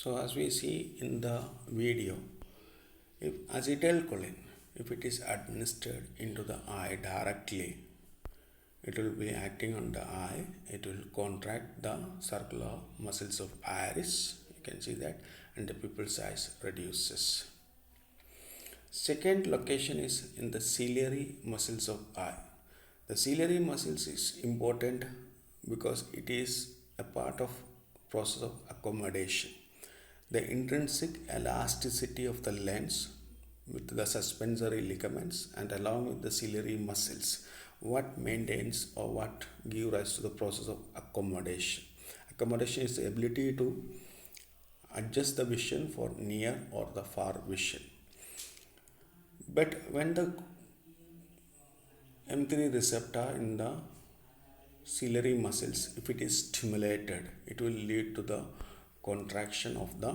So as we see in the video, if acetylcholine, if it is administered into the eye directly, it will be acting on the eye. It will contract the circular muscles of iris. You can see that, and the pupil size reduces. Second location is in the ciliary muscles of eye. The ciliary muscles is important because it is a part of process of accommodation. The intrinsic elasticity of the lens with the suspensory ligaments and along with the ciliary muscles, what maintains or what gives rise to the process of accommodation. Accommodation is the ability to adjust the vision for near or the far vision. But when the M3 receptor in the ciliary muscles, if it is stimulated, it will lead to the contraction of the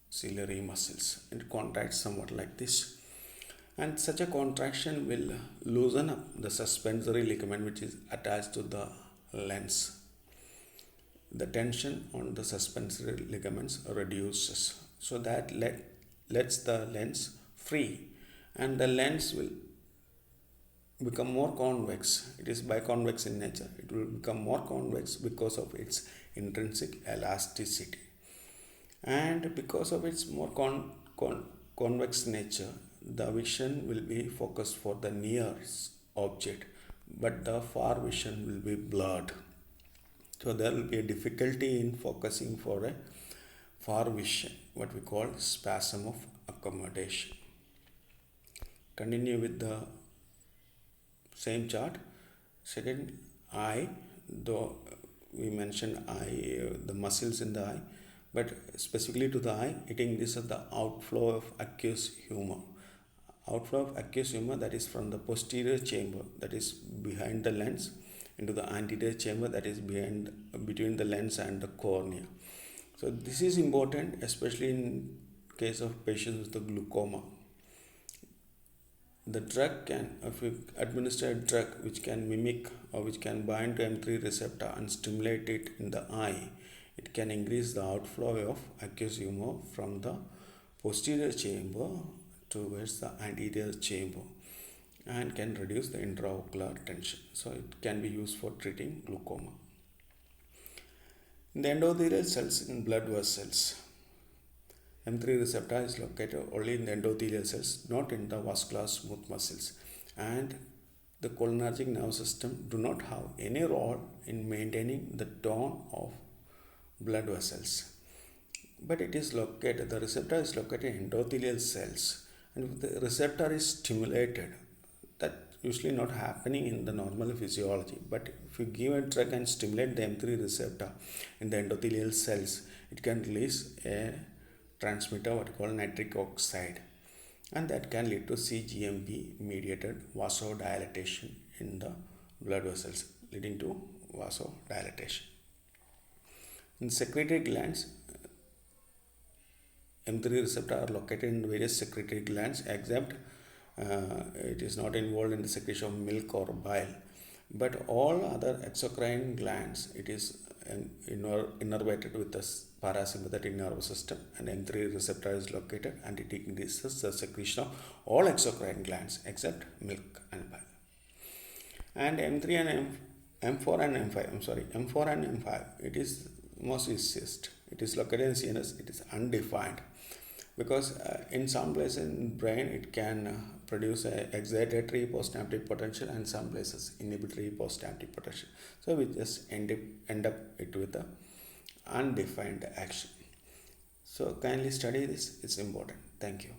ciliary muscles. It contracts somewhat like this, and such a contraction will loosen up the suspensory ligament which is attached to the lens. The tension on the suspensory ligaments reduces, so that lets the lens free, and the lens will become more convex. It is biconvex in nature. It will become more convex because of its intrinsic elasticity, and because of its more convex nature, the vision will be focused for the near object, but the far vision will be blurred. So there will be a difficulty in focusing for a far vision, what we call spasm of accommodation. Continue with the same chart. Second, eye, though we mentioned eye, the muscles in the eye, but specifically to the eye, it increases the outflow of aqueous humor. Outflow of aqueous humor, that is from the posterior chamber, that is behind the lens, into the anterior chamber, that is between the lens and the cornea. So this is important, especially in case of patients with the glaucoma. The drug can, if you administer a drug which can mimic or which can bind to M3 receptor and stimulate it in the eye, it can increase the outflow of aqueous humor from the posterior chamber towards the anterior chamber and can reduce the intraocular tension. So it can be used for treating glaucoma. In the endothelial cells in blood vessels, M3 receptor is located only in the endothelial cells, not in the vascular smooth muscles, and the cholinergic nervous system do not have any role in maintaining the tone of blood vessels. But it is located, the receptor is located in endothelial cells, and if the receptor is stimulated, that usually not happening in the normal physiology, but if you give a drug and stimulate the M3 receptor in the endothelial cells, it can release a transmitter what we call nitric oxide, and that can lead to cGMP mediated vasodilatation in the blood vessels, leading to vasodilatation. In secretory glands, M3 receptor are located in various secretory glands, except it is not involved in the secretion of milk or bile. But all other exocrine glands, it is innervated with the parasympathetic nervous system, and M3 receptor is located, and it increases the secretion of all exocrine glands except milk and bile. And M3 and M4 and M5, it is most easiest. It is located in CNS, it is undefined, because in some places in brain it can produce a excitatory postsynaptic potential, and some places inhibitory postsynaptic potential. So we just end up it with a undefined action. So kindly study this, it's important. Thank you.